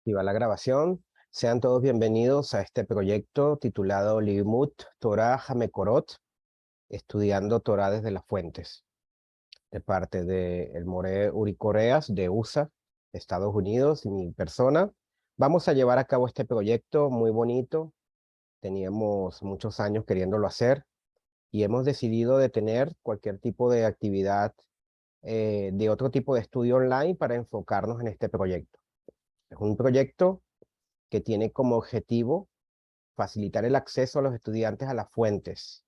Activa la grabación. Sean todos bienvenidos a este proyecto titulado Limut Torah Hamekorot, estudiando Torah desde las fuentes, de parte de el Moré Uri Coreas de USA, Estados Unidos, y mi persona. Vamos a llevar a cabo este proyecto muy bonito. Teníamos muchos años queriéndolo hacer y hemos decidido detener cualquier tipo de actividad de otro tipo de estudio online para enfocarnos en este proyecto. Es un proyecto que tiene como objetivo facilitar el acceso a los estudiantes a las fuentes,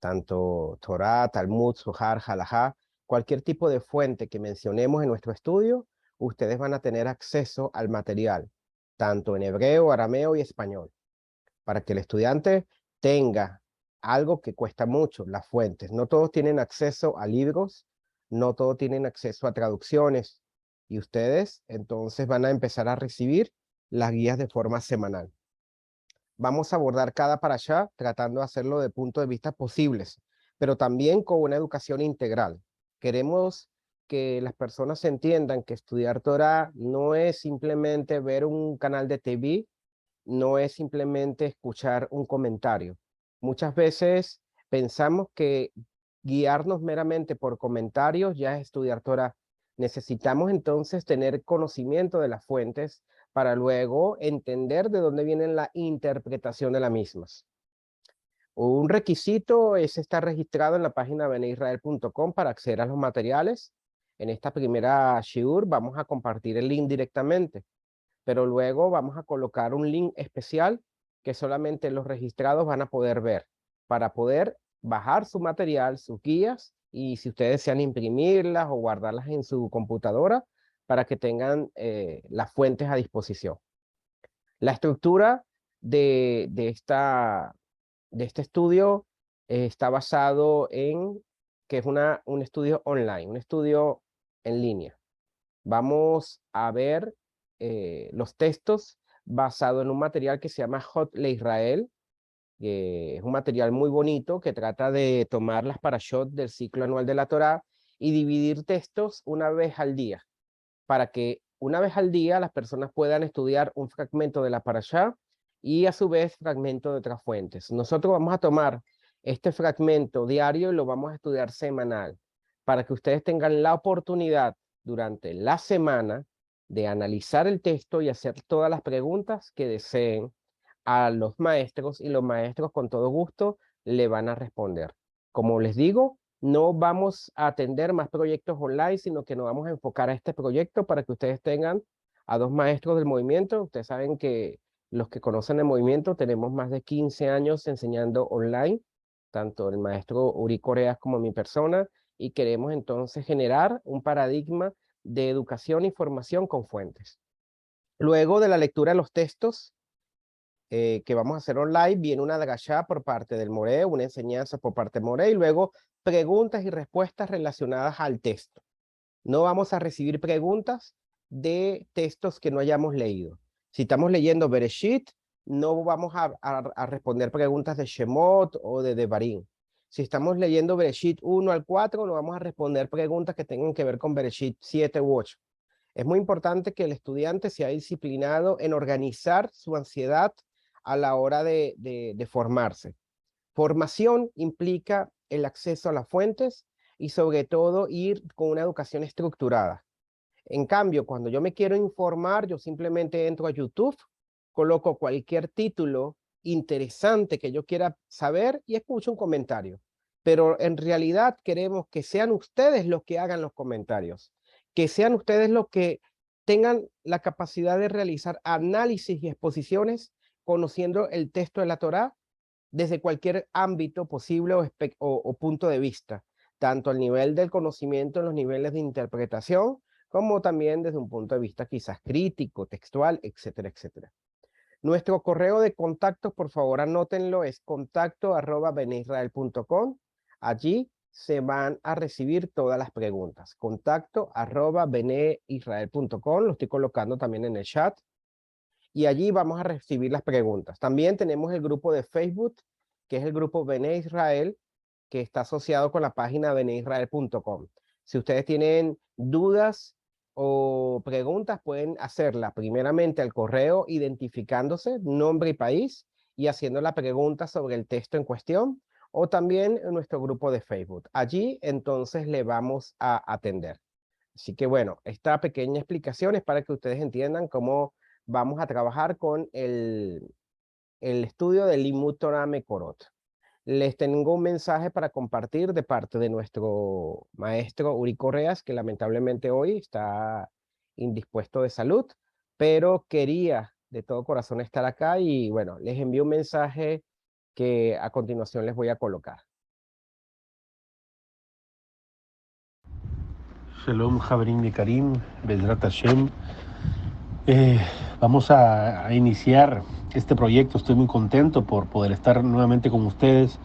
tanto Torah, Talmud, Zohar, Halajá, cualquier tipo de fuente que mencionemos en nuestro estudio, ustedes van a tener acceso al material, tanto en hebreo, arameo y español, para que el estudiante tenga algo que cuesta mucho, las fuentes. No todos tienen acceso a libros, no todos tienen acceso a traducciones, y ustedes entonces van a empezar a recibir las guías de forma semanal. Vamos a abordar cada parashá tratando de hacerlo de puntos de vista posibles, pero también con una educación integral. Queremos que las personas entiendan que estudiar Torah no es simplemente ver un canal de TV, no es simplemente escuchar un comentario. Muchas veces pensamos que guiarnos meramente por comentarios ya es estudiar Torah. Necesitamos entonces tener conocimiento de las fuentes para luego entender de dónde viene la interpretación de las mismas. Un requisito es estar registrado en la página beneisrael.com para acceder a los materiales. En esta primera shiur vamos a compartir el link directamente, pero luego vamos a colocar un link especial que solamente los registrados van a poder ver para poder bajar su material, sus guías, y si ustedes desean imprimirlas o guardarlas en su computadora para que tengan las fuentes a disposición. La estructura de este estudio está basado en que es un estudio online, un estudio en línea. Vamos a ver los textos basado en un material que se llama Hot Le Israel. Es un material muy bonito que trata de tomar las parashot del ciclo anual de la Torá y dividir textos una vez al día, para que una vez al día las personas puedan estudiar un fragmento de la parashá y a su vez fragmento de otras fuentes. Nosotros vamos a tomar este fragmento diario y lo vamos a estudiar semanal, para que ustedes tengan la oportunidad durante la semana de analizar el texto y hacer todas las preguntas que deseen a los maestros, y los maestros con todo gusto le van a responder. Como les digo, no vamos a atender más proyectos online, sino que nos vamos a enfocar a este proyecto para que ustedes tengan a dos maestros del movimiento. Ustedes saben que los que conocen el movimiento tenemos más de 15 años enseñando online, tanto el maestro Uri Coreas como mi persona, y queremos entonces generar un paradigma de educación y formación con fuentes. Luego de la lectura de los textos que vamos a hacer online, viene una drashá por parte del Moré, una enseñanza por parte del Moré, y luego preguntas y respuestas relacionadas al texto. No vamos a recibir preguntas de textos que no hayamos leído. Si estamos leyendo Bereshit, no vamos a responder preguntas de Shemot o de Devarim. Si estamos leyendo Bereshit 1 al 4, no vamos a responder preguntas que tengan que ver con Bereshit 7 u 8. Es muy importante que el estudiante sea disciplinado en organizar su ansiedad a la hora de formarse. Formación implica el acceso a las fuentes y sobre todo ir con una educación estructurada. En cambio, cuando yo me quiero informar, yo simplemente entro a YouTube, coloco cualquier título interesante que yo quiera saber y escucho un comentario. Pero en realidad queremos que sean ustedes los que hagan los comentarios, que sean ustedes los que tengan la capacidad de realizar análisis y exposiciones conociendo el texto de la Torá desde cualquier ámbito posible o punto de vista, tanto al nivel del conocimiento en los niveles de interpretación, como también desde un punto de vista quizás crítico, textual, etcétera, etcétera. Nuestro correo de contacto, por favor anótenlo, es contacto@beneisrael.com. Allí se van a recibir todas las preguntas. Contacto@beneisrael.com, lo estoy colocando también en el chat. Y allí vamos a recibir las preguntas. También tenemos el grupo de Facebook, que es el grupo Bene Israel, que está asociado con la página beneisrael.com. Si ustedes tienen dudas o preguntas pueden hacerla primeramente al correo identificándose, nombre y país, y haciendo la pregunta sobre el texto en cuestión, o también en nuestro grupo de Facebook. Allí entonces le vamos a atender. Así que bueno, esta pequeña explicación es para que ustedes entiendan cómo vamos a trabajar con el estudio del Limud Torah Mekorot. Les tengo un mensaje para compartir de parte de nuestro maestro Uri Correas, que lamentablemente hoy está indispuesto de salud, pero quería de todo corazón estar acá y bueno, les envío un mensaje que a continuación les voy a colocar. Shalom, Javerín de Karim, Bezrat Hashem. Vamos a iniciar este proyecto. Estoy muy contento por poder estar nuevamente con ustedes,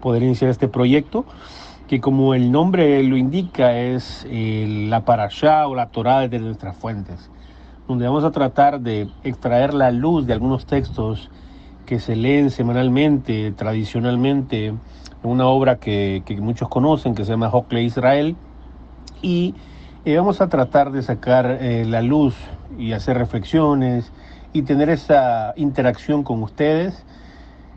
poder iniciar este proyecto, que como el nombre lo indica, es la Parashá o la Torá desde nuestras fuentes, donde vamos a tratar de extraer la luz de algunos textos que se leen semanalmente, tradicionalmente, en una obra que muchos conocen, que se llama Hokle Israel, y vamos a tratar de sacar la luz y hacer reflexiones y tener esa interacción con ustedes.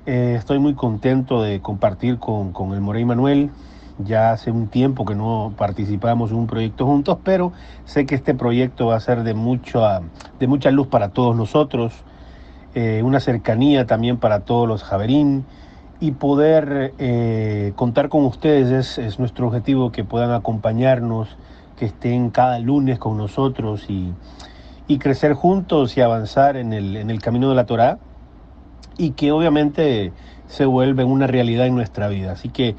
Estoy muy contento de compartir con el Morey Manuel. Ya hace un tiempo que no participamos en un proyecto juntos, pero sé que este proyecto va a ser de mucha luz para todos nosotros, una cercanía también para todos los Javerín, y poder contar con ustedes es nuestro objetivo, que puedan acompañarnos, que estén cada lunes con nosotros y crecer juntos y avanzar en el camino de la Torá, y que obviamente se vuelve una realidad en nuestra vida. Así que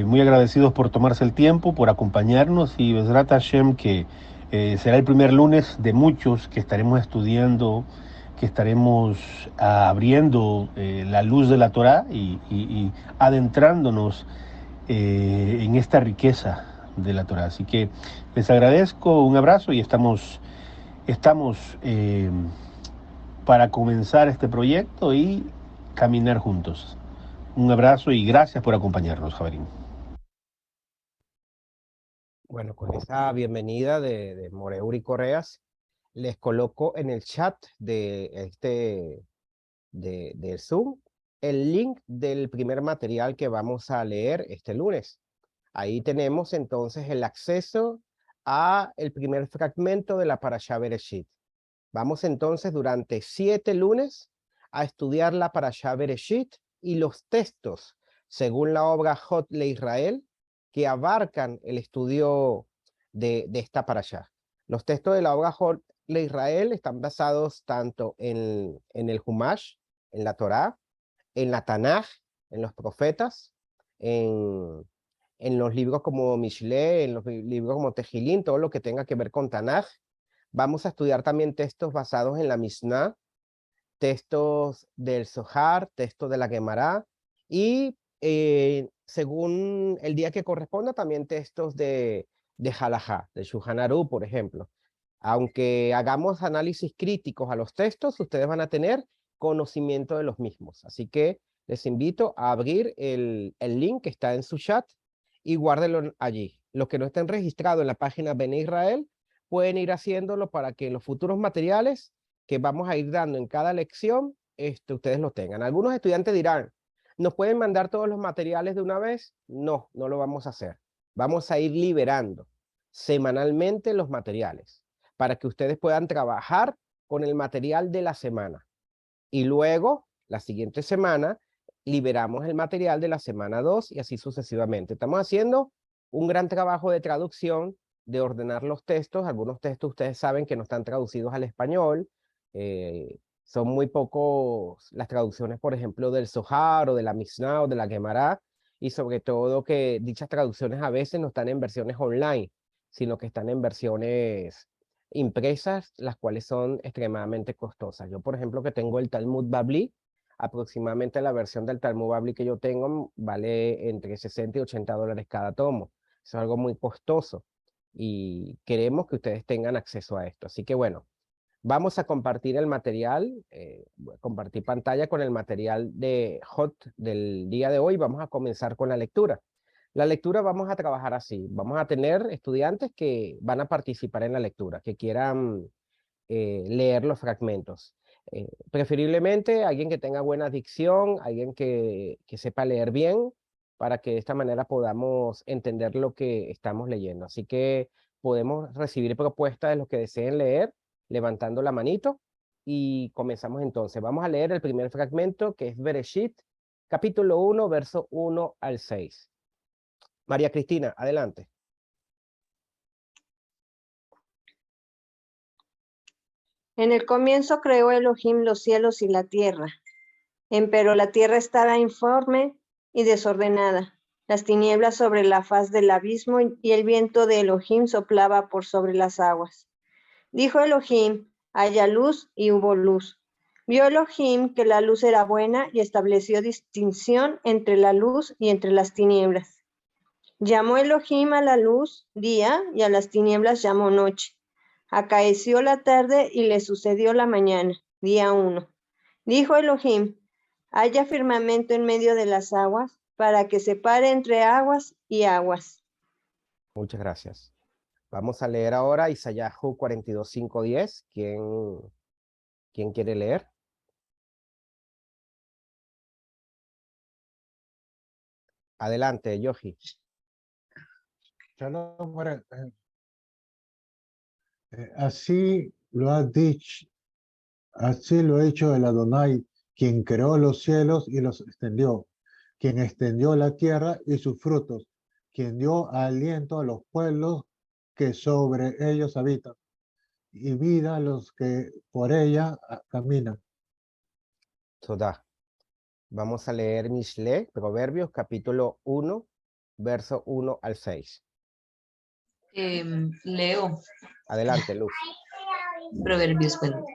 muy agradecidos por tomarse el tiempo, por acompañarnos, y Bezrat Hashem, que será el primer lunes de muchos que estaremos estudiando, que estaremos abriendo la luz de la Torá y adentrándonos en esta riqueza de la Torá. Así que les agradezco, un abrazo, y estamos para comenzar este proyecto y caminar juntos. Un abrazo y gracias por acompañarnos, Javerín. Bueno, con esa bienvenida de Moreuri Correas, les coloco en el chat del Zoom el link del primer material que vamos a leer este lunes. Ahí tenemos entonces el acceso a el primer fragmento de la Parashá Bereshit. Vamos entonces durante 7 lunes a estudiar la Parashá Bereshit y los textos según la obra Hot Le Israel, que abarcan el estudio de esta Parashá. Los textos de la obra Hot Le Israel están basados tanto en el Humash, en la Torá, en la Tanaj, en los profetas, en los libros como Mishle, en los libros como Tejilín, todo lo que tenga que ver con Tanaj. Vamos a estudiar también textos basados en la Mishnah, textos del Zohar, textos de la Gemara y según el día que corresponda también textos de Halajá, de Shulchan Aruch, por ejemplo. Aunque hagamos análisis críticos a los textos, ustedes van a tener conocimiento de los mismos. Así que les invito a abrir el link que está en su chat y guárdenlo allí. Los que no estén registrados en la página Bene Israel pueden ir haciéndolo para que los futuros materiales que vamos a ir dando en cada lección, ustedes lo tengan. Algunos estudiantes dirán, ¿nos pueden mandar todos los materiales de una vez? No, no lo vamos a hacer. Vamos a ir liberando semanalmente los materiales para que ustedes puedan trabajar con el material de la semana. Y luego, la siguiente semana, liberamos el material de la semana 2 y así sucesivamente. Estamos haciendo un gran trabajo de traducción, de ordenar los textos. Algunos textos ustedes saben que no están traducidos al español. Son muy pocos las traducciones, por ejemplo, del Zohar o de la Mishnah o de la Gemara, y sobre todo que dichas traducciones a veces no están en versiones online, sino que están en versiones impresas, las cuales son extremadamente costosas. Yo, por ejemplo, que tengo el Talmud Babli, aproximadamente la versión del Talmud Babli que yo tengo vale entre 60 y 80 dólares cada tomo. Eso es algo muy costoso y queremos que ustedes tengan acceso a esto. Así que bueno, vamos a compartir el material, compartir pantalla con el material de Hot del día de hoy. Vamos a comenzar con la lectura. La lectura vamos a trabajar así. Vamos a tener estudiantes que van a participar en la lectura, que quieran leer los fragmentos. Preferiblemente alguien que tenga buena dicción, alguien que sepa leer bien, para que de esta manera podamos entender lo que estamos leyendo. Así que podemos recibir propuestas de los que deseen leer, levantando la manito, y comenzamos entonces. Vamos a leer el primer fragmento, que es Bereshit, capítulo 1, verso 1 al 6. María Cristina, adelante. En el comienzo creó Elohim los cielos y la tierra. Empero la tierra estaba informe y desordenada. Las tinieblas sobre la faz del abismo y el viento de Elohim soplaba por sobre las aguas. Dijo Elohim, haya luz, y hubo luz. Vio Elohim que la luz era buena y estableció distinción entre la luz y entre las tinieblas. Llamó Elohim a la luz día y a las tinieblas llamó noche. Acaeció la tarde y le sucedió la mañana, día 1. Dijo Elohim, haya firmamento en medio de las aguas, para que separe entre aguas y aguas. Muchas gracias. Vamos a leer ahora Isayahu 42, 5, 10. ¿Quién quiere leer? Adelante, Yoji. Shalom, así lo ha dicho, así lo ha hecho el Adonai, quien creó los cielos y los extendió, quien extendió la tierra y sus frutos, quien dio aliento a los pueblos que sobre ellos habitan, y vida a los que por ella caminan. Todá. Vamos a leer Mishle, Proverbios, capítulo 1, verso 1 al 6. Leo Adelante, Luz. Proverbios. Bueno,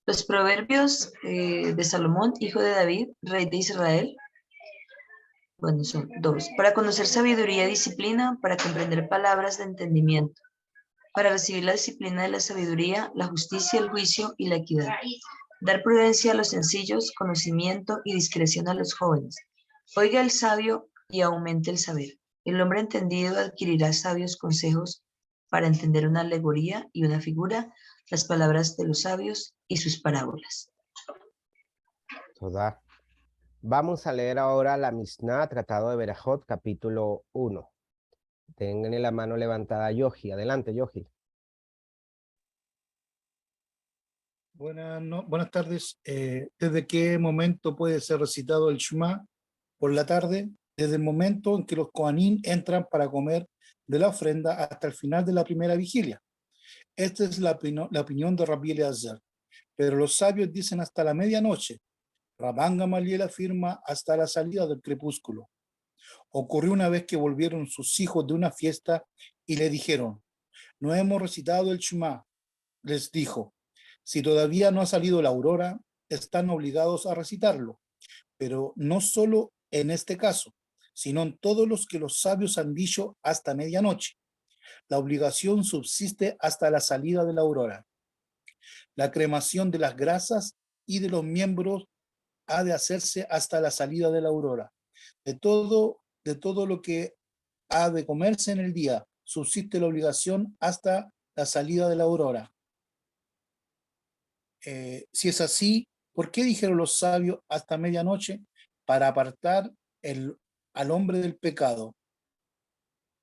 los proverbios de Salomón, hijo de David, rey de Israel. Bueno, son 2. Para conocer sabiduría y disciplina, para comprender palabras de entendimiento, para recibir la disciplina de la sabiduría, la justicia, el juicio y la equidad. Dar prudencia a los sencillos, conocimiento y discreción a los jóvenes. Oiga el sabio y aumente el saber. El hombre entendido adquirirá sabios consejos para entender una alegoría y una figura, las palabras de los sabios y sus parábolas. Todá. Vamos a leer ahora la Mishnah, Tratado de Berajot, capítulo 1. Tengan la mano levantada, Yoji. Adelante, Yoji. Buenas tardes. ¿Desde qué momento puede ser recitado el Shema por la tarde? Desde el momento en que los Kohanim entran para comer de la ofrenda hasta el final de la primera vigilia. Esta es la opinión de Rabbi Eliezer. Pero los sabios dicen hasta la medianoche. Rabban Gamaliel afirma hasta la salida del crepúsculo. Ocurrió una vez que volvieron sus hijos de una fiesta y le dijeron, no hemos recitado el Shema. Les dijo, si todavía no ha salido la aurora, están obligados a recitarlo, pero no solo en este caso, sino en todos los que los sabios han dicho hasta medianoche. La obligación subsiste hasta la salida de la aurora. La cremación de las grasas y de los miembros ha de hacerse hasta la salida de la aurora. De todo lo que ha de comerse en el día, subsiste la obligación hasta la salida de la aurora. Si es así, ¿por qué dijeron los sabios hasta medianoche? Para apartar al hombre del pecado.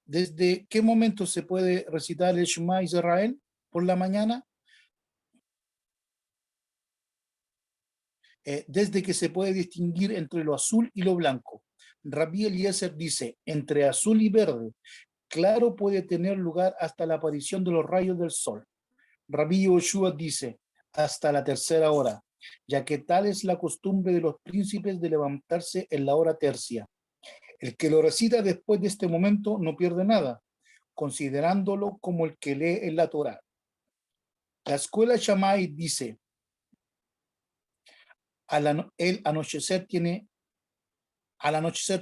¿Desde qué momento se puede recitar el Shema Israel? ¿Por la mañana? Desde que se puede distinguir entre lo azul y lo blanco. Rabbi Eliezer dice, entre azul y verde, claro puede tener lugar hasta la aparición de los rayos del sol. Rabbi Yoshua dice, hasta la tercera hora, ya que tal es la costumbre de los príncipes de levantarse en la hora tercia. El que lo recita después de este momento no pierde nada, considerándolo como el que lee en la Torá. La escuela Shammai dice, al anochecer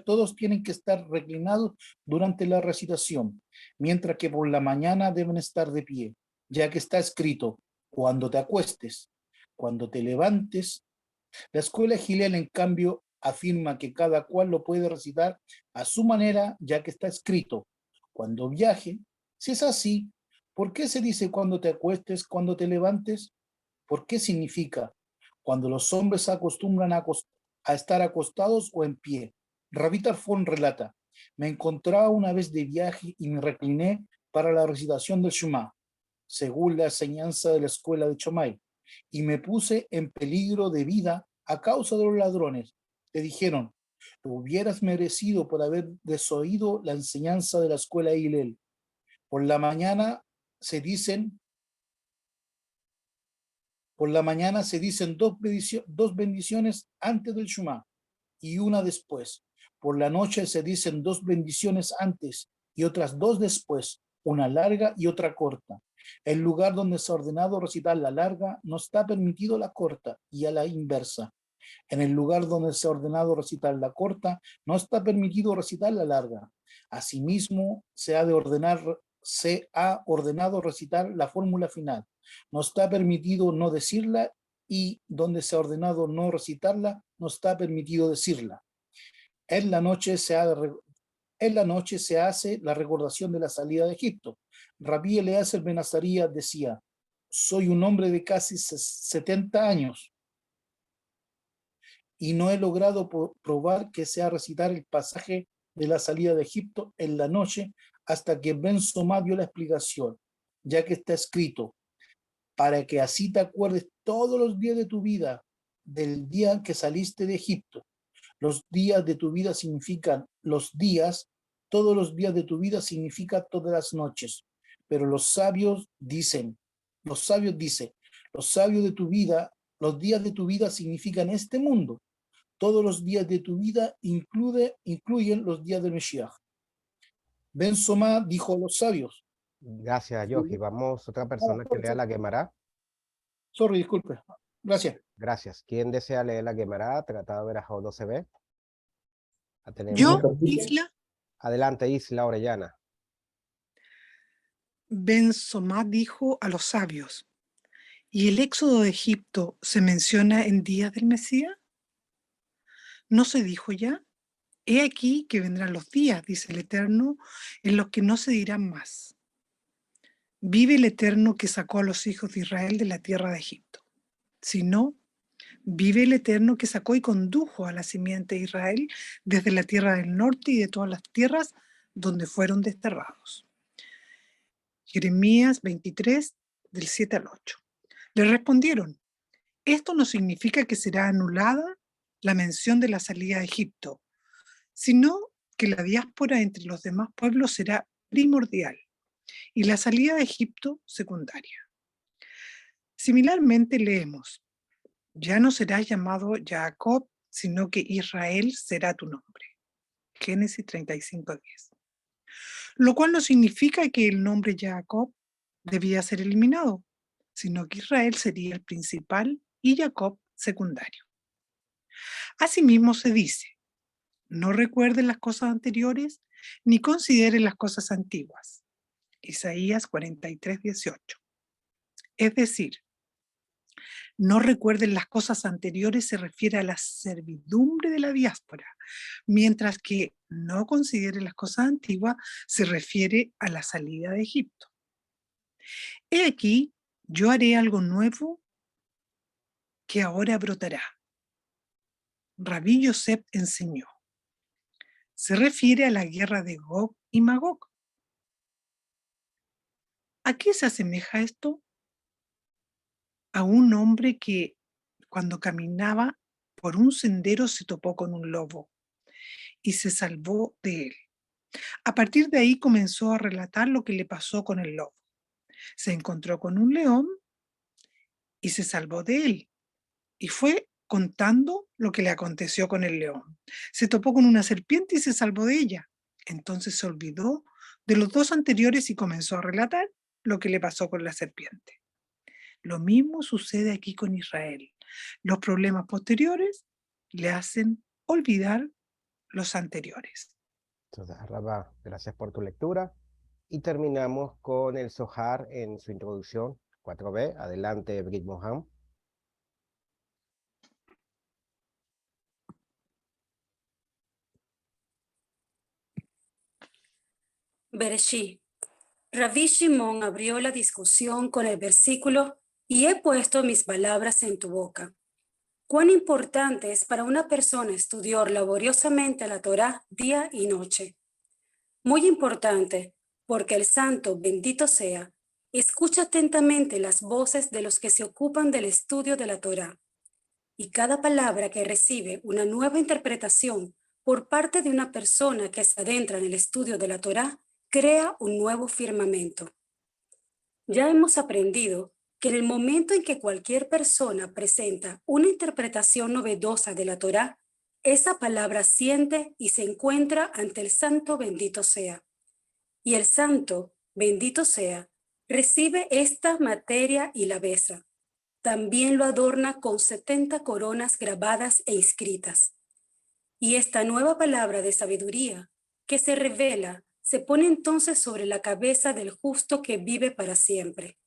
todos tienen que estar reclinados durante la recitación, mientras que por la mañana deben estar de pie, ya que está escrito, cuando te acuestes, cuando te levantes. La escuela Hillel, en cambio, afirma que cada cual lo puede recitar a su manera, ya que está escrito: cuando viaje. Si es así, ¿por qué se dice cuando te acuestes, cuando te levantes? ¿Por qué significa cuando los hombres se acostumbran a estar acostados o en pie? Rabí Tarfón relata: me encontraba una vez de viaje y me recliné para la recitación del Shema, según la enseñanza de la escuela de Chomay, y me puse en peligro de vida a causa de los ladrones. Le dijeron: lo hubieras merecido por haber desoído la enseñanza de la escuela de Hillel. Por la mañana se dicen dos bendiciones antes del Shema y una después. Por la noche se dicen dos bendiciones antes y otras dos después, una larga y otra corta. El lugar donde se ha ordenado recitar la larga no está permitido la corta, y a la inversa. En el lugar donde se ha ordenado recitar la corta no está permitido recitar la larga. Asimismo, se ha ordenado recitar la fórmula final. No está permitido no decirla, y donde se ha ordenado no recitarla, no está permitido decirla. En la noche se hace la recordación de la salida de Egipto. Rabí Eliezer ben Azaría decía: soy un hombre de casi 70 años y no he logrado probar que sea recitar el pasaje de la salida de Egipto en la noche hasta que Ben Somá dio la explicación, ya que está escrito: para que así te acuerdes todos los días de tu vida del día que saliste de Egipto. Los días de tu vida significan los días, todos los días de tu vida significa todas las noches. Pero los sabios dicen, los sabios de tu vida, los días de tu vida significan este mundo. Todos los días de tu vida incluyen los días del Mesías. Ben Somá dijo a los sabios. Gracias, Yogi. Vamos, otra persona que lea la Gemara. Sorry, disculpe. Gracias. Gracias. ¿Quién desea leer la Gemara? Tratado de Berajot 12b. La tenemos. Yo, Isla, Adelante, Isla Orellana. Ben Somá dijo a los sabios: ¿y el éxodo de Egipto se menciona en días del Mesías? ¿No se dijo ya? He aquí que vendrán los días, dice el Eterno, en los que no se dirán más: vive el Eterno que sacó a los hijos de Israel de la tierra de Egipto. Sino, vive el Eterno que sacó y condujo a la simiente de Israel desde la tierra del norte y de todas las tierras donde fueron desterrados. Jeremías 23, del 7 al 8. Le respondieron: esto no significa que será anulada la mención de la salida de Egipto, sino que la diáspora entre los demás pueblos será primordial y la salida de Egipto secundaria. Similarmente leemos: ya no serás llamado Jacob, sino que Israel será tu nombre. Génesis 35:10. Lo cual no significa que el nombre Jacob debía ser eliminado, sino que Israel sería el principal y Jacob secundario. Asimismo se dice: no recuerden las cosas anteriores, ni consideren las cosas antiguas. Isaías 43:18. Es decir, no recuerden las cosas anteriores se refiere a la servidumbre de la diáspora, mientras que no consideren las cosas antiguas se refiere a la salida de Egipto. He aquí, yo haré algo nuevo que ahora brotará. Rabí Yosef enseñó. Se refiere a la guerra de Gog y Magog. ¿A qué se asemeja esto? A un hombre que, cuando caminaba por un sendero, se topó con un lobo y se salvó de él. A partir de ahí comenzó a relatar lo que le pasó con el lobo. Se encontró con un león y se salvó de él. Y fue contando lo que le aconteció con el león. Se topó con una serpiente y se salvó de ella. Entonces se olvidó de los dos anteriores y comenzó a relatar lo que le pasó con la serpiente. Lo mismo sucede aquí con Israel. Los problemas posteriores le hacen olvidar los anteriores. Entonces, Rabá, gracias por tu lectura. Y terminamos con el Zohar en su introducción 4b. Adelante, Brit Moham. Bereshit. Rabbi Shimon abrió la discusión con el versículo y he puesto mis palabras en tu boca. Cuán importante es para una persona estudiar laboriosamente la Torá día y noche. Muy importante, porque el santo, bendito sea, escucha atentamente las voces de los que se ocupan del estudio de la Torá. Y cada palabra que recibe una nueva interpretación por parte de una persona que se adentra en el estudio de la Torá crea un nuevo firmamento. Ya hemos aprendido que en el momento en que cualquier persona presenta una interpretación novedosa de la Torá, esa palabra asciende y se encuentra ante el santo bendito sea. Y el santo bendito sea recibe esta materia y la besa. También lo adorna con 70 coronas grabadas e inscritas. Y esta nueva palabra de sabiduría que se revela se pone entonces sobre la cabeza del justo que vive para siempre.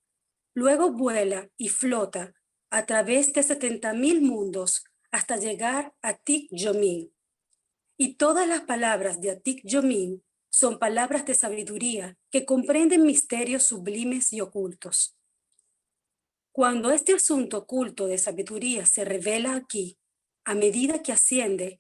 Luego vuela y flota a través de 70,000 mundos hasta llegar a Atik Yomin. Y todas las palabras de Atik Yomin son palabras de sabiduría que comprenden misterios sublimes y ocultos. Cuando este asunto oculto de sabiduría se revela aquí, a medida que asciende,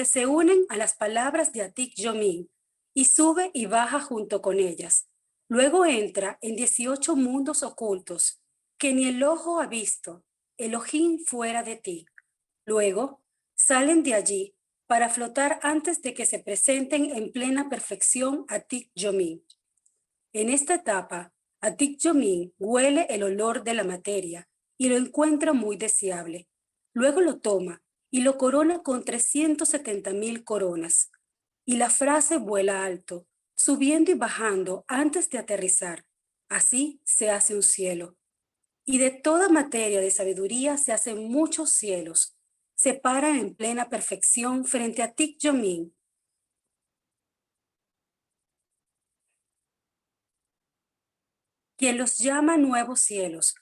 se unen a las palabras de Atik Yomin y sube y baja junto con ellas. Luego entra en 18 mundos ocultos que ni el ojo ha visto, Elohim fuera de ti. Luego salen de allí para flotar antes de que se presenten en plena perfección Atik Yomin. En esta etapa, Atik Yomin huele el olor de la materia y lo encuentra muy deseable. Luego lo toma y lo corona con 370,000 coronas. Y la frase vuela alto, subiendo y bajando antes de aterrizar. Así se hace un cielo. Y de toda materia de sabiduría se hacen muchos cielos. Se paran en plena perfección frente a Atik Yomin. Quien los llama nuevos cielos,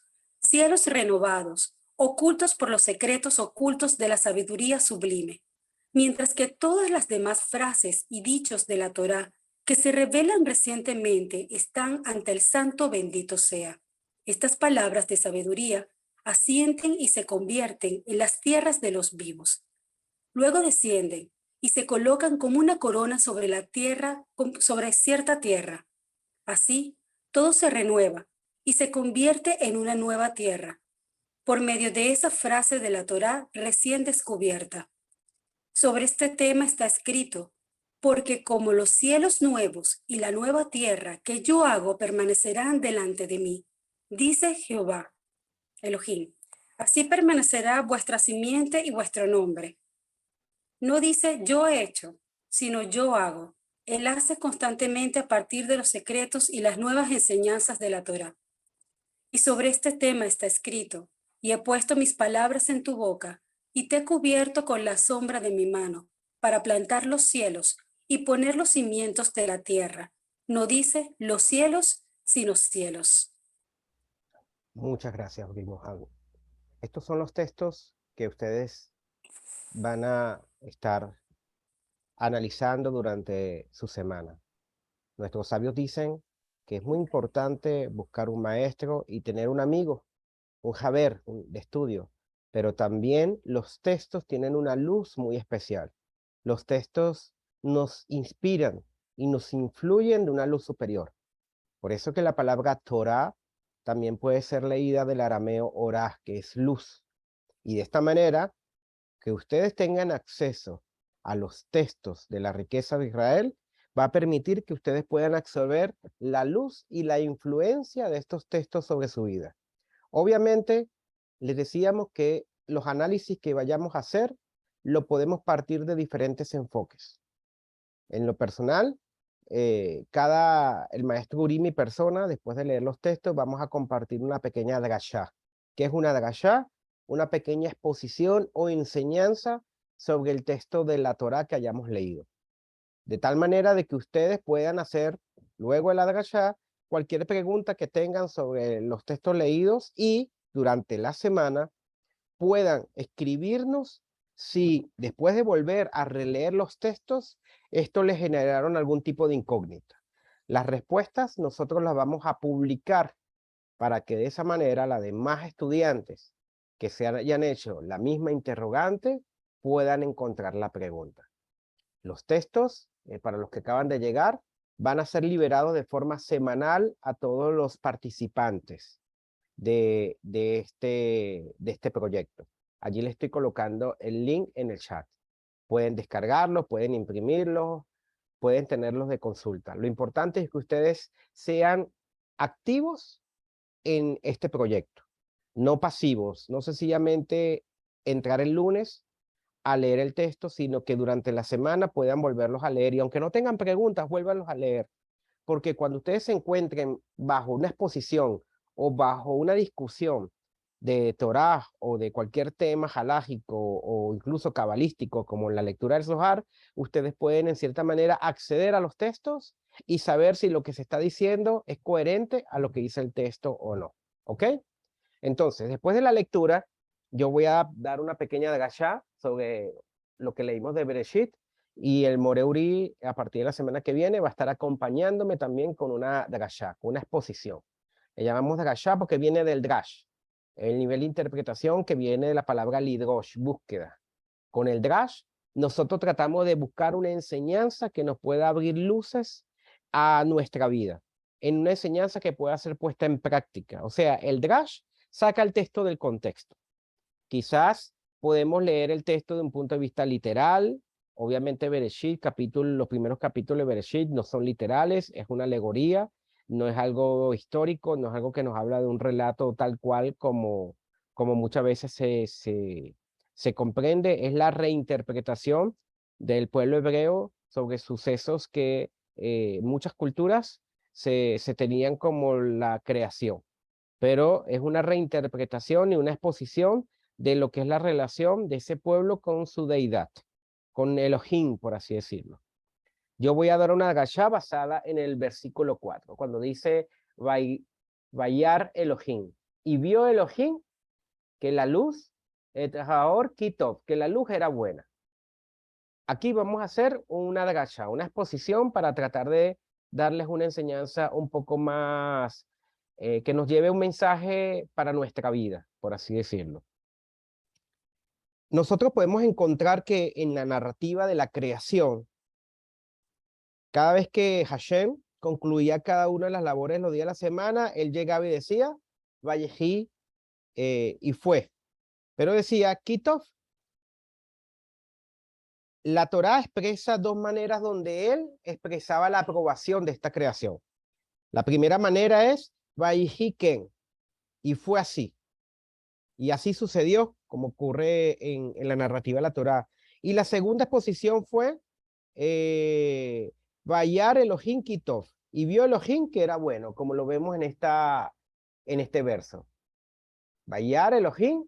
cielos renovados, ocultos por los secretos ocultos de la sabiduría sublime, mientras que todas las demás frases y dichos de la Torá que se revelan recientemente están ante el santo bendito sea. Estas palabras de sabiduría asienten y se convierten en las tierras de los vivos. Luego descienden y se colocan como una corona sobre la tierra, sobre cierta tierra. Así, todo se renueva y se convierte en una nueva tierra, por medio de esa frase de la Torá recién descubierta. Sobre este tema está escrito, porque como los cielos nuevos y la nueva tierra que yo hago permanecerán delante de mí, dice Jehová, Elohim, así permanecerá vuestra simiente y vuestro nombre. No dice yo he hecho, sino yo hago. Él hace constantemente a partir de los secretos y las nuevas enseñanzas de la Torá. Y sobre este tema está escrito, y he puesto mis palabras en tu boca, y te he cubierto con la sombra de mi mano, para plantar los cielos y poner los cimientos de la tierra. No dice los cielos, sino cielos. Muchas gracias, Mohamed. Estos son los textos que ustedes van a estar analizando durante su semana. Nuestros sabios dicen que es muy importante buscar un maestro y tener un amigo, un haber de estudio, pero también los textos tienen una luz muy especial. Los textos nos inspiran y nos influyen de una luz superior. Por eso que la palabra Torah también puede ser leída del arameo orah, que es luz. Y de esta manera, que ustedes tengan acceso a los textos de la riqueza de Israel, va a permitir que ustedes puedan absorber la luz y la influencia de estos textos sobre su vida. Obviamente, les decíamos que los análisis que vayamos a hacer, lo podemos partir de diferentes enfoques. En lo personal, el maestro Urim y persona, después de leer los textos, vamos a compartir una pequeña drashá. ¿Qué es una drashá? Una pequeña exposición o enseñanza sobre el texto de la Torá que hayamos leído. De tal manera de que ustedes puedan hacer, luego de la drashá, cualquier pregunta que tengan sobre los textos leídos y durante la semana puedan escribirnos si después de volver a releer los textos, esto les generaron algún tipo de incógnita. Las respuestas nosotros las vamos a publicar para que de esa manera las demás estudiantes que se hayan hecho la misma interrogante puedan encontrar la pregunta. Los textos, para los que acaban de llegar, van a ser liberados de forma semanal a todos los participantes de este proyecto. Allí les estoy colocando el link en el chat. Pueden descargarlos, pueden imprimirlos, pueden tenerlos de consulta. Lo importante es que ustedes sean activos en este proyecto, no pasivos, no sencillamente entrar el lunes a leer el texto, sino que durante la semana puedan volverlos a leer y aunque no tengan preguntas, vuélvanlos a leer, porque cuando ustedes se encuentren bajo una exposición o bajo una discusión de Torá o de cualquier tema halágico o incluso cabalístico como la lectura del Zohar, ustedes pueden en cierta manera acceder a los textos y saber si lo que se está diciendo es coherente a lo que dice el texto o no. ¿Ok? Entonces, después de la lectura, yo voy a dar una pequeña drashá sobre lo que leímos de Bereshit y el Moreuri a partir de la semana que viene va a estar acompañándome también con una drashá, con una exposición. Le llamamos drashá porque viene del drash, el nivel de interpretación que viene de la palabra lidrosh, búsqueda. Con el drash, nosotros tratamos de buscar una enseñanza que nos pueda abrir luces a nuestra vida, en una enseñanza que pueda ser puesta en práctica. O sea, el drash saca el texto del contexto. Quizás podemos leer el texto de un punto de vista literal. Obviamente Bereshit, los primeros capítulos de Bereshit no son literales, es una alegoría, no es algo histórico, no es algo que nos habla de un relato tal cual como muchas veces se comprende. Es la reinterpretación del pueblo hebreo sobre sucesos que muchas culturas se tenían como la creación. Pero es una reinterpretación y una exposición de lo que es la relación de ese pueblo con su deidad, con Elohim, por así decirlo. Yo voy a dar una agashá basada en el versículo 4, cuando dice, Vayar Elohim. Y vio Elohim que la luz, Haor Kitov, que la luz era buena. Aquí vamos a hacer una agashá, una exposición para tratar de darles una enseñanza un poco más, que nos lleve un mensaje para nuestra vida, por así decirlo. Nosotros podemos encontrar que en la narrativa de la creación, cada vez que Hashem concluía cada una de las labores los días de la semana, él llegaba y decía, Vallejí, y fue. Pero decía, Kitov. La Torá expresa dos maneras donde él expresaba la aprobación de esta creación. La primera manera es, Vallejí Ken, y fue así. Y así sucedió, como ocurre en la narrativa de la Torá. Y la segunda exposición fue, Vayar Elohim Kitov, y vio Elohim que era bueno, como lo vemos en este verso. Vayar Elohim,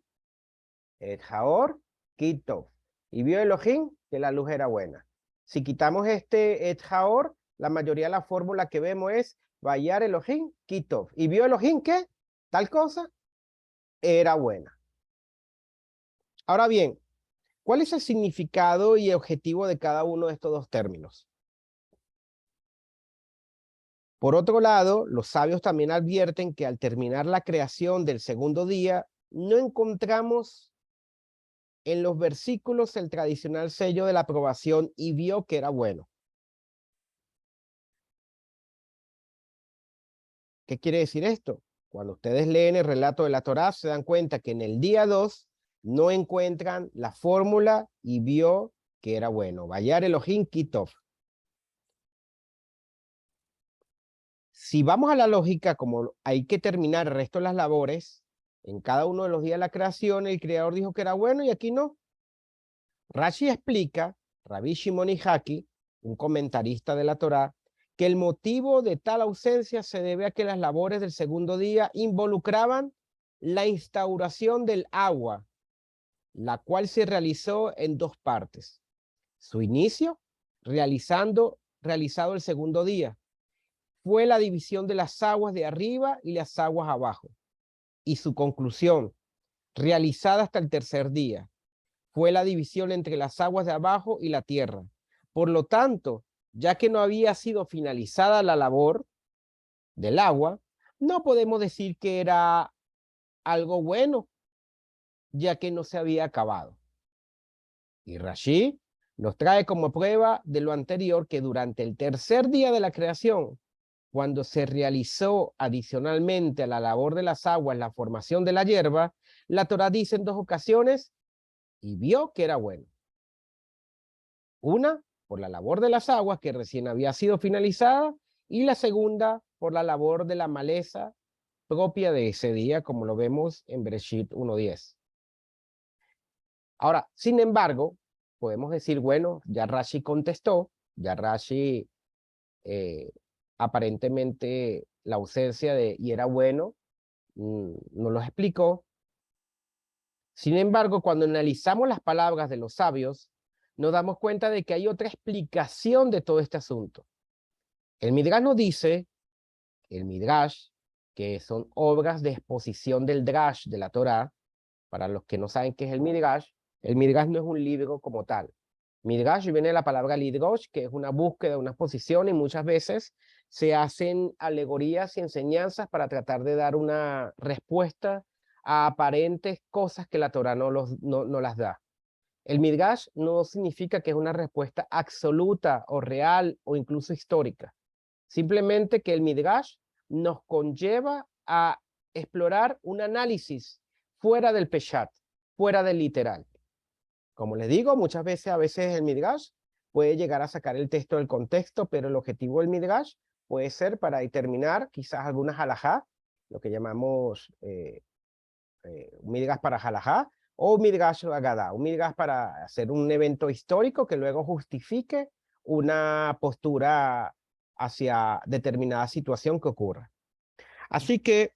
et Haor Kitov, y vio Elohim que la luz era buena. Si quitamos este et Haor, la mayoría de la fórmula que vemos es Vayar Elohim Kitov, y vio Elohim que tal cosa era buena. Ahora bien, ¿cuál es el significado y objetivo de cada uno de estos dos términos? Por otro lado, los sabios también advierten que al terminar la creación del segundo día, no encontramos en los versículos el tradicional sello de la aprobación y vio que era bueno. ¿Qué quiere decir esto? Cuando ustedes leen el relato de la Torá, se dan cuenta que en el día 2 no encuentran la fórmula y vio que era bueno. Vayar Elohim Kitov. Si vamos a la lógica, como hay que terminar el resto de las labores, en cada uno de los días de la creación, el creador dijo que era bueno y aquí no. Rashi explica, Rabbi Shimon Haki, un comentarista de la Torá, que el motivo de tal ausencia se debe a que las labores del segundo día involucraban la instauración del agua, la cual se realizó en dos partes. Su inicio, realizado el segundo día, fue la división de las aguas de arriba y las aguas abajo. Y su conclusión, realizada hasta el tercer día. Fue la división entre las aguas de abajo y la tierra. Por lo tanto, ya que no había sido finalizada la labor del agua, no podemos decir que era algo bueno, ya que no se había acabado. Y Rashi nos trae como prueba de lo anterior que durante el tercer día de la creación, cuando se realizó adicionalmente a la labor de las aguas la formación de la hierba, la Torá dice en 2 ocasiones, y vio que era bueno. Una, por la labor de las aguas que recién había sido finalizada, y la segunda, por la labor de la maleza propia de ese día, como lo vemos en Bereshit 1:10. Ahora, sin embargo, podemos decir, bueno, ya Rashi contestó, ya Rashi aparentemente la ausencia de y era bueno, nos lo explicó. Sin embargo, cuando analizamos las palabras de los sabios, nos damos cuenta de que hay otra explicación de todo este asunto. El Midrash nos dice, el Midrash, que son obras de exposición del Drash de la Torá. Para los que no saben qué es el Midrash no es un libro como tal. Midrash viene de la palabra lidrosh, que es una búsqueda, una exposición, y muchas veces se hacen alegorías y enseñanzas para tratar de dar una respuesta a aparentes cosas que la Torá no las da. El Midrash no significa que es una respuesta absoluta o real o incluso histórica. Simplemente que el Midrash nos conlleva a explorar un análisis fuera del peshat, fuera del literal. Como les digo, muchas veces, a veces el Midrash puede llegar a sacar el texto del contexto, pero el objetivo del Midrash puede ser para determinar quizás algunas halajá, lo que llamamos un Midrash para halajá, o un Midrash agadá, un Midrash para hacer un evento histórico que luego justifique una postura hacia determinada situación que ocurra. Así que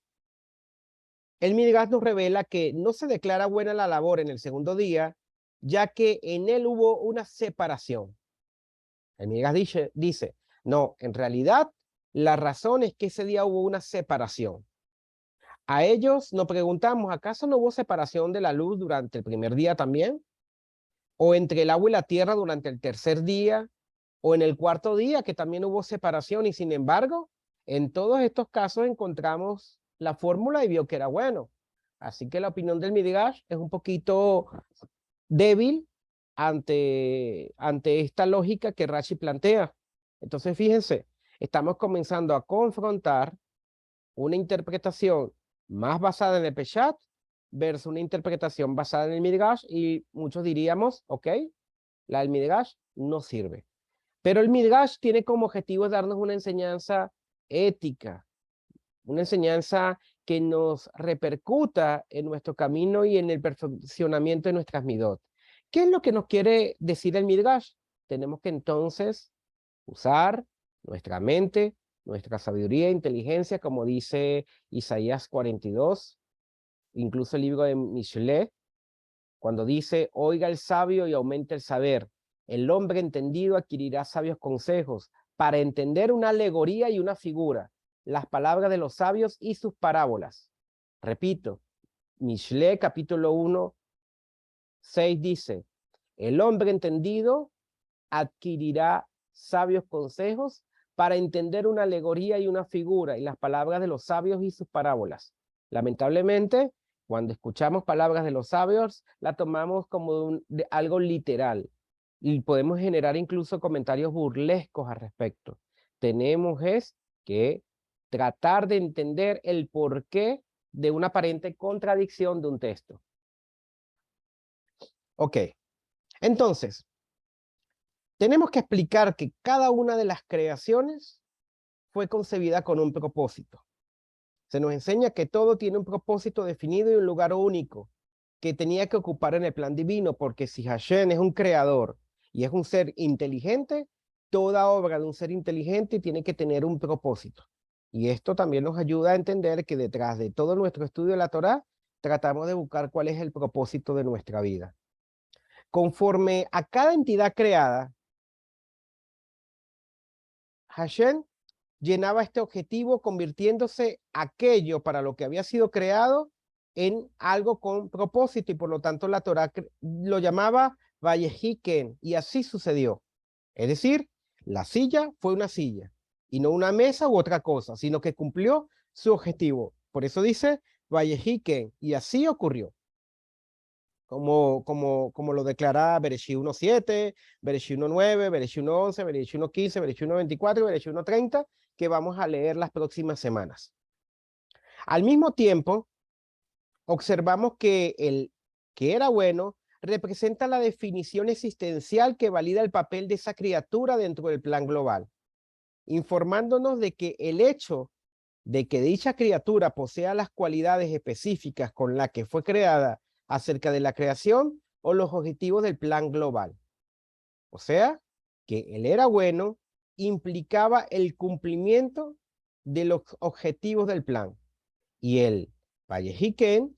el Midrash nos revela que no se declara buena la labor en el segundo día, ya que en él hubo una separación. El Midrash dice, no, en realidad la razón es que ese día hubo una separación. A ellos nos preguntamos, ¿acaso no hubo separación de la luz durante el primer día también? ¿O entre el agua y la tierra durante el tercer día? ¿O en el cuarto día que también hubo separación? Y sin embargo, en todos estos casos encontramos la fórmula y vio que era bueno. Así que la opinión del Midrash es un poquito débil ante esta lógica que Rashi plantea. Entonces, fíjense, estamos comenzando a confrontar una interpretación más basada en el Peshat versus una interpretación basada en el Midrash, y muchos diríamos, ok, la del Midrash no sirve. Pero el Midrash tiene como objetivo darnos una enseñanza ética, una enseñanza que nos repercuta en nuestro camino y en el perfeccionamiento de nuestras midot. ¿Qué es lo que nos quiere decir el Midrash? Tenemos que entonces usar nuestra mente, nuestra sabiduría e inteligencia, como dice Isaías 42, incluso el libro de Mishle, cuando dice, oiga el sabio y aumente el saber. El hombre entendido adquirirá sabios consejos para entender una alegoría y una figura, las palabras de los sabios y sus parábolas. Repito, Mishle capítulo 1, 6 dice, el hombre entendido adquirirá sabios consejos para entender una alegoría y una figura y las palabras de los sabios y sus parábolas. Lamentablemente, cuando escuchamos palabras de los sabios, la tomamos como algo literal y podemos generar incluso comentarios burlescos al respecto. Tenemos que tratar de entender el porqué de una aparente contradicción de un texto. Ok, entonces, tenemos que explicar que cada una de las creaciones fue concebida con un propósito. Se nos enseña que todo tiene un propósito definido y un lugar único que tenía que ocupar en el plan divino, porque si Hashem es un creador y es un ser inteligente, toda obra de un ser inteligente tiene que tener un propósito. Y esto también nos ayuda a entender que detrás de todo nuestro estudio de la Torá, tratamos de buscar cuál es el propósito de nuestra vida. Conforme a cada entidad creada, Hashem llenaba este objetivo convirtiéndose aquello para lo que había sido creado en algo con propósito y por lo tanto la Torá lo llamaba Vayehiken y así sucedió. Es decir, la silla fue una silla y no una mesa u otra cosa, sino que cumplió su objetivo. Por eso dice Vayehiken y así ocurrió. Como lo declara Bereshit 1.7, Bereshit 1.9, Bereshit 1.11, Bereshit 1.15, Bereshit 1.24 y Bereshit 1.30, que vamos a leer las próximas semanas. Al mismo tiempo, observamos que el que era bueno representa la definición existencial que valida el papel de esa criatura dentro del plan global, informándonos de que el hecho de que dicha criatura posea las cualidades específicas con las que fue creada acerca de la creación o los objetivos del plan global. O sea, que él era bueno implicaba el cumplimiento de los objetivos del plan. Y el Vayehiken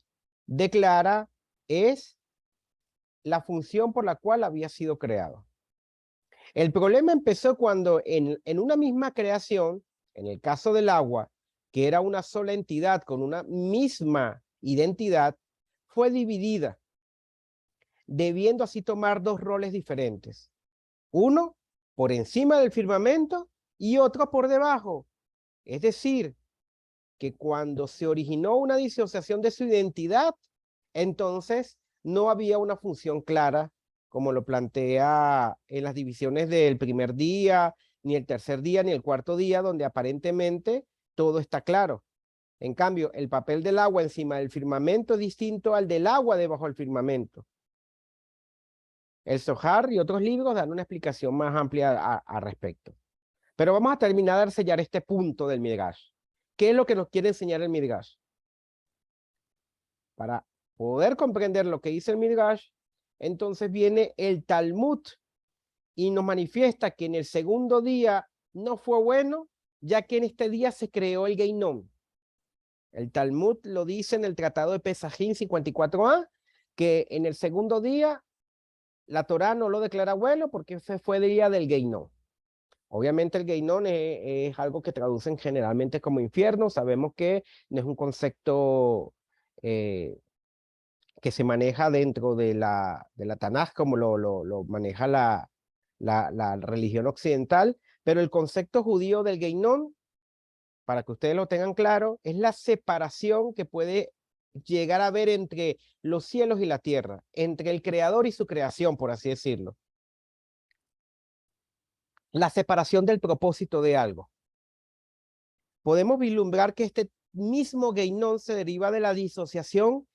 declara es la función por la cual había sido creado. El problema empezó cuando en una misma creación, en el caso del agua, que era una sola entidad con una misma identidad, fue dividida, debiendo así tomar dos roles diferentes. Uno por encima del firmamento y otro por debajo. Es decir, que cuando se originó una disociación de su identidad, entonces no había una función clara, como lo plantea en las divisiones del primer día, ni el tercer día, ni el cuarto día, donde aparentemente todo está claro. En cambio, el papel del agua encima del firmamento es distinto al del agua debajo del firmamento. El Zohar y otros libros dan una explicación más amplia al respecto. Pero vamos a terminar de sellar este punto del Midrash. ¿Qué es lo que nos quiere enseñar el Midrash? Para poder comprender lo que dice el Midrash, entonces viene el Talmud y nos manifiesta que en el segundo día no fue bueno, ya que en este día se creó el Geinom. El Talmud lo dice en el Tratado de Pesajim 54a, que en el segundo día la Torá no lo declara bueno porque ese fue el día del Geinom. Obviamente el Geinom es algo que traducen generalmente como infierno. Sabemos que no es un concepto que se maneja dentro de la Tanaj como lo maneja la religión occidental, pero el concepto judío del Geinom, para que ustedes lo tengan claro, es la separación que puede llegar a haber entre los cielos y la tierra, entre el creador y su creación, por así decirlo. La separación del propósito de algo. Podemos vislumbrar que este mismo Geinom se deriva de la disociación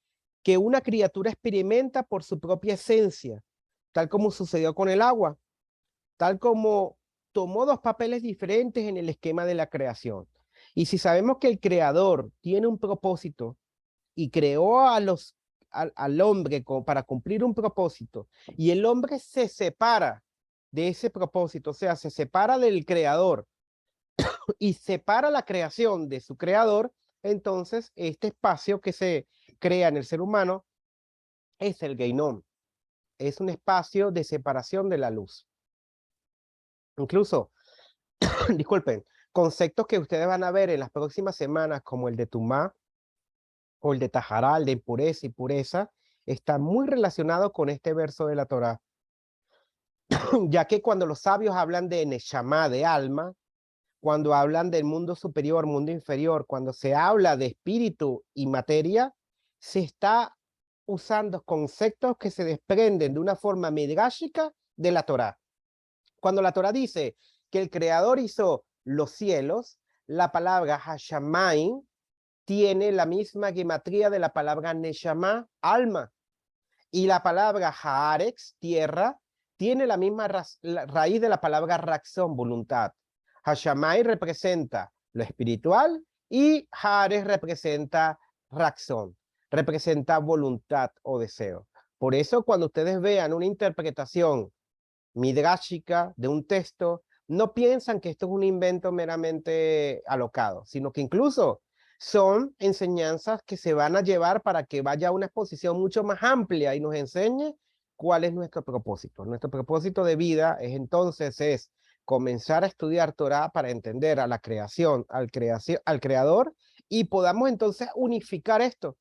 que una criatura experimenta por su propia esencia, tal como sucedió con el agua, tal como tomó dos papeles diferentes en el esquema de la creación. Y si sabemos que el creador tiene un propósito y creó al hombre para cumplir un propósito, y el hombre se separa de ese propósito, o sea, se separa del creador y separa la creación de su creador, entonces este espacio que se crea en el ser humano es el Geinom. Es un espacio de separación de la luz. Incluso, disculpen, conceptos que ustedes van a ver en las próximas semanas, como el de Tumá o el de Tahará, el de impureza y pureza, está muy relacionado con este verso de la Torá. Ya que cuando los sabios hablan de Neshama, de alma, cuando hablan del mundo superior, mundo inferior, cuando se habla de espíritu y materia, se está usando conceptos que se desprenden de una forma midrashica de la Torá. Cuando la Torá dice que el creador hizo los cielos, la palabra Hashamayim tiene la misma gematría de la palabra Neshama, alma. Y la palabra Haaretz, tierra, tiene la misma raíz de la palabra Raxón, voluntad. Hashamay representa lo espiritual y Haaretz representa Raxón, representa voluntad o deseo. Por eso cuando ustedes vean una interpretación midrashica de un texto, no piensan que esto es un invento meramente alocado, sino que incluso son enseñanzas que se van a llevar para que vaya a una exposición mucho más amplia y nos enseñe cuál es nuestro propósito. Nuestro propósito de vida es comenzar a estudiar Torah para entender a la creación, al creador, y podamos entonces unificar esto.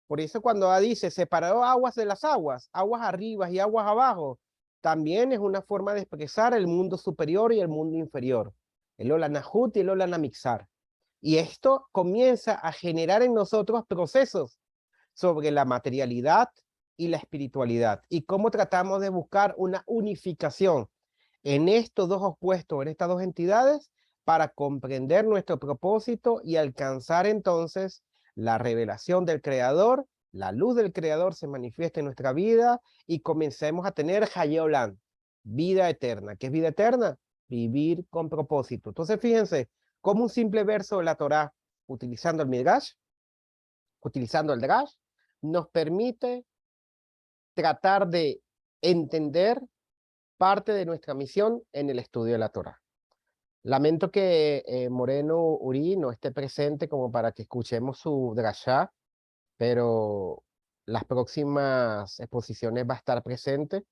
Por eso cuando dice separó aguas de las aguas, aguas arriba y aguas abajo, también es una forma de expresar el mundo superior y el mundo inferior. El Olam Nahut y el Olam Namixar. Y esto comienza a generar en nosotros procesos sobre la materialidad y la espiritualidad. Y cómo tratamos de buscar una unificación en estos dos opuestos, en estas dos entidades, para comprender nuestro propósito y alcanzar entonces la revelación del Creador, la luz del Creador se manifiesta en nuestra vida y comencemos a tener Hayeolam, vida eterna. ¿Qué es vida eterna? Vivir con propósito. Entonces, fíjense, como un simple verso de la Torá, utilizando el Midrash, utilizando el Drash, nos permite tratar de entender parte de nuestra misión en el estudio de la Torá. Lamento que Moreno Uri no esté presente como para que escuchemos su drashá, pero las próximas exposiciones va a estar presente.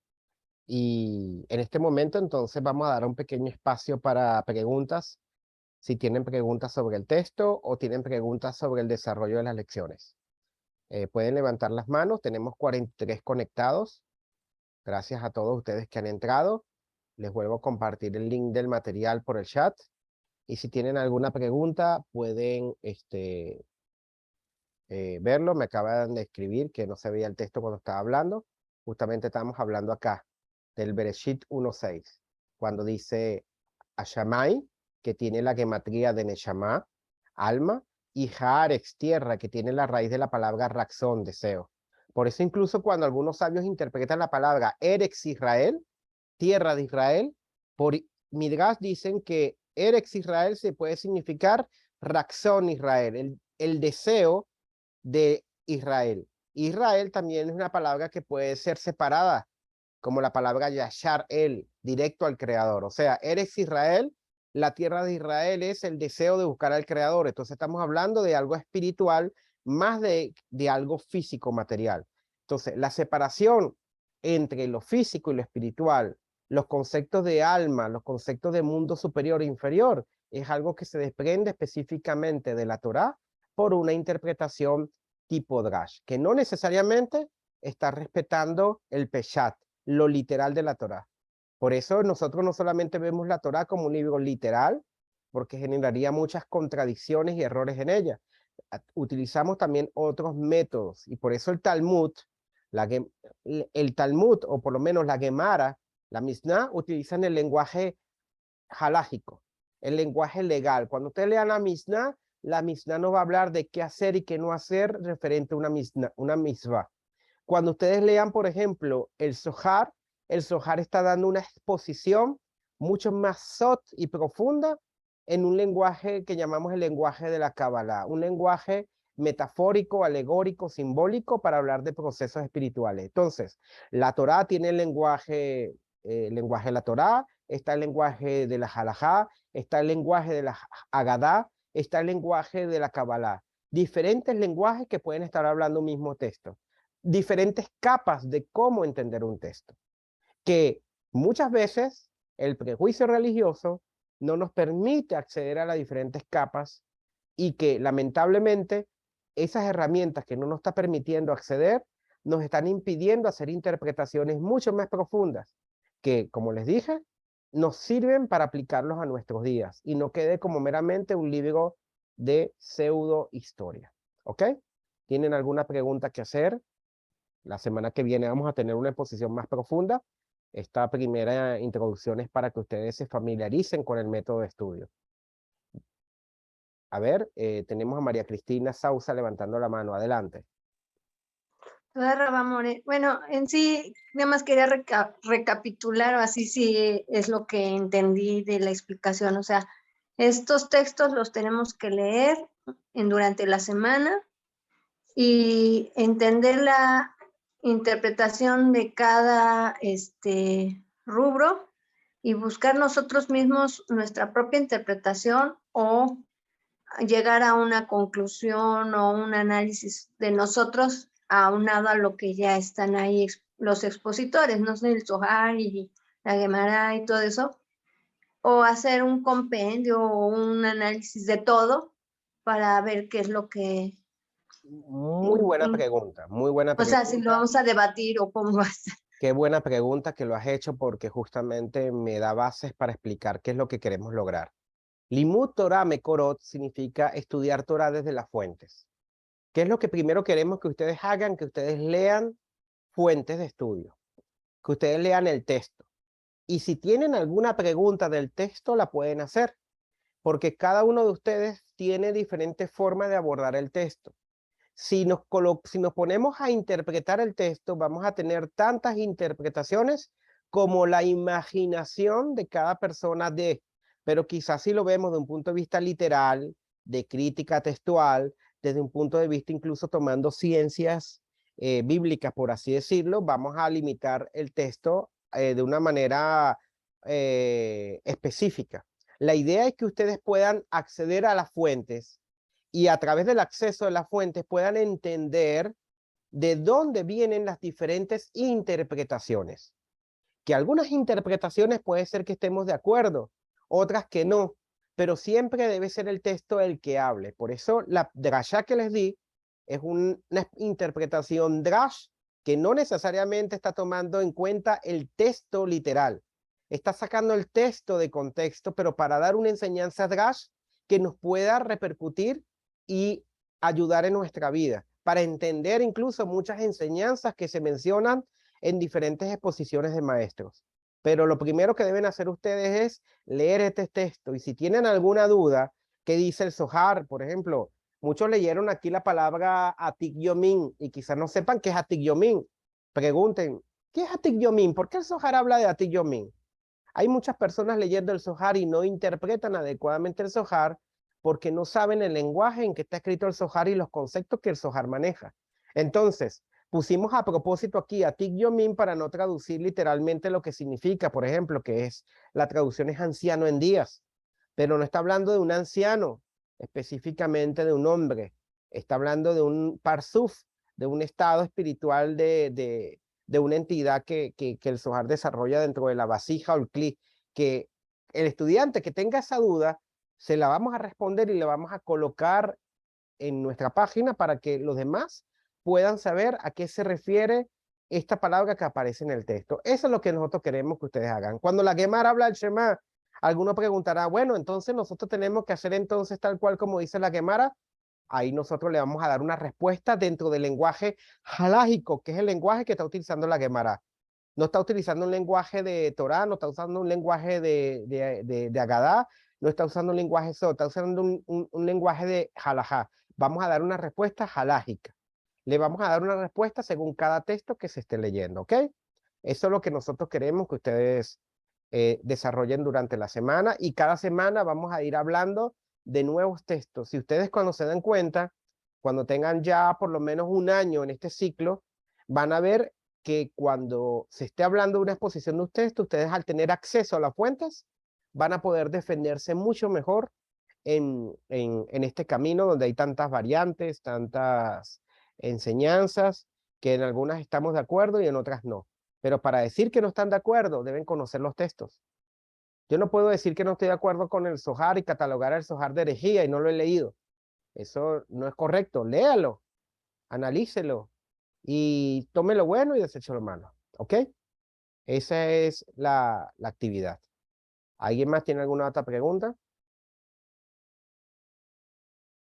Y en este momento entonces vamos a dar un pequeño espacio para preguntas, si tienen preguntas sobre el texto o tienen preguntas sobre el desarrollo de las lecciones. Pueden levantar las manos, tenemos 43 conectados. Gracias a todos ustedes que han entrado. Les vuelvo a compartir el link del material por el chat. Y si tienen alguna pregunta, pueden verlo. Me acaban de escribir que no se veía el texto cuando estaba hablando. Justamente estamos hablando acá del Bereshit 1.6, cuando dice Ashamai, que tiene la gematría de Neshama, alma, y Haaretz, tierra, que tiene la raíz de la palabra Raxón, deseo. Por eso incluso cuando algunos sabios interpretan la palabra Eretz Israel, tierra de Israel, por Midrash dicen que Eretz Israel se puede significar Raxón Israel, el deseo de Israel. Israel también es una palabra que puede ser separada, como la palabra Yashar el, directo al Creador. O sea, Eretz Israel, la tierra de Israel es el deseo de buscar al Creador. Entonces estamos hablando de algo espiritual más de algo físico, material. Entonces, la separación entre lo físico y lo espiritual, los conceptos de alma, los conceptos de mundo superior e inferior, es algo que se desprende específicamente de la Torá por una interpretación tipo Drash, que no necesariamente está respetando el Peshat, lo literal de la Torá. Por eso nosotros no solamente vemos la Torá como un libro literal, porque generaría muchas contradicciones y errores en ella. Utilizamos también otros métodos, y por eso el Talmud, el Talmud, o por lo menos la Gemara, la Mishnah, utilizan el lenguaje halágico, el lenguaje legal. Cuando ustedes lean la Mishnah no va a hablar de qué hacer y qué no hacer referente a una misvah. Cuando ustedes lean, por ejemplo, el Zohar está dando una exposición mucho más sot y profunda en un lenguaje que llamamos el lenguaje de la Kabbalah, un lenguaje metafórico, alegórico, simbólico para hablar de procesos espirituales. Entonces, la Torá tiene el lenguaje de la Torá, está el lenguaje de la Halajá, está el lenguaje de la Agadá, está el lenguaje de la Kabbalah. Diferentes lenguajes que pueden estar hablando un mismo texto. Diferentes capas de cómo entender un texto. Que muchas veces el prejuicio religioso no nos permite acceder a las diferentes capas y que lamentablemente esas herramientas que no nos está permitiendo acceder nos están impidiendo hacer interpretaciones mucho más profundas que, como les dije, nos sirven para aplicarlos a nuestros días y no quede como meramente un libro de pseudo historia. ¿Ok? ¿Tienen alguna pregunta que hacer? La semana que viene vamos a tener una exposición más profunda. Esta primera introducción es para que ustedes se familiaricen con el método de estudio. A ver, tenemos a María Cristina Sausa levantando la mano. Adelante. Bueno, en sí, nada más quería recapitular, o así sí es lo que entendí de la explicación. O sea, estos textos los tenemos que leer durante la semana y entender la interpretación de cada rubro y buscar nosotros mismos nuestra propia interpretación o llegar a una conclusión o un análisis de nosotros aunado a lo que ya están ahí los expositores, no sé, el Zohar y la Gemara y todo eso, o hacer un compendio o un análisis de todo para ver qué es lo que Muy buena pregunta, muy buena O sea, si lo pregunta. vamos a debatir o cómo va a ser. Qué buena pregunta que lo has hecho porque justamente me da bases para explicar qué es lo que queremos lograr. Limud Torah Mekorot significa estudiar Torah desde las fuentes. ¿Qué es lo que primero queremos que ustedes hagan? Que ustedes lean fuentes de estudio, que ustedes lean el texto. Y si tienen alguna pregunta del texto, la pueden hacer, porque cada uno de ustedes tiene diferentes formas de abordar el texto. Si nos ponemos a interpretar el texto, vamos a tener tantas interpretaciones como la imaginación de cada persona pero quizás si lo vemos de un punto de vista literal, de crítica textual, desde un punto de vista incluso tomando ciencias bíblicas, por así decirlo, vamos a limitar el texto de una manera específica. La idea es que ustedes puedan acceder a las fuentes y a través del acceso de las fuentes puedan entender de dónde vienen las diferentes interpretaciones. Que algunas interpretaciones puede ser que estemos de acuerdo, otras que no, pero siempre debe ser el texto el que hable. Por eso la drashá que les di es una interpretación drash que no necesariamente está tomando en cuenta el texto literal. Está sacando el texto de contexto, pero para dar una enseñanza drash que nos pueda repercutir y ayudar en nuestra vida, para entender incluso muchas enseñanzas que se mencionan en diferentes exposiciones de maestros. Pero lo primero que deben hacer ustedes es leer este texto. Y si tienen alguna duda, ¿qué dice el Zohar? Por ejemplo, muchos leyeron aquí la palabra Atik Yomin y quizás no sepan qué es Atik Yomin. Pregunten, ¿qué es Atik Yomin? ¿Por qué el Zohar habla de Atik Yomin? Hay muchas personas leyendo el Zohar y no interpretan adecuadamente el Zohar porque no saben el lenguaje en que está escrito el Zohar y los conceptos que el Zohar maneja. Entonces, pusimos a propósito aquí Atik Yomin para no traducir literalmente lo que significa, por ejemplo, que es, la traducción es anciano en días, pero no está hablando de un anciano, específicamente de un hombre, está hablando de un parsuf, de un estado espiritual de una entidad que el Zohar desarrolla dentro de la vasija o el cli, que el estudiante que tenga esa duda, se la vamos a responder y le vamos a colocar en nuestra página para que los demás puedan saber a qué se refiere esta palabra que aparece en el texto. Eso es lo que nosotros queremos que ustedes hagan. Cuando la Gemara habla del Shema, alguno preguntará, bueno, entonces nosotros tenemos que hacer entonces tal cual como dice la Gemara. Ahí nosotros le vamos a dar una respuesta dentro del lenguaje halágico, que es el lenguaje que está utilizando la Gemara. No está utilizando un lenguaje de Torah, no está usando un lenguaje de Agadá, no está usando un lenguaje está usando un lenguaje de halajá. Vamos a dar una respuesta halágica. Le vamos a dar una respuesta según cada texto que se esté leyendo, ¿ok? Eso es lo que nosotros queremos que ustedes desarrollen durante la semana y cada semana vamos a ir hablando de nuevos textos. Si ustedes cuando se den cuenta, cuando tengan ya por lo menos un año en este ciclo, van a ver que cuando se esté hablando de una exposición de un texto, ustedes al tener acceso a las fuentes, van a poder defenderse mucho mejor en este camino donde hay tantas variantes, tantas enseñanzas, que en algunas estamos de acuerdo y en otras no. Pero para decir que no están de acuerdo, deben conocer los textos. Yo no puedo decir que no estoy de acuerdo con el Zohar y catalogar el Zohar de herejía y no lo he leído. Eso no es correcto. Léalo, analícelo y tome lo bueno y deseche lo malo. ¿Ok? Esa es la actividad. ¿Alguien más tiene alguna otra pregunta?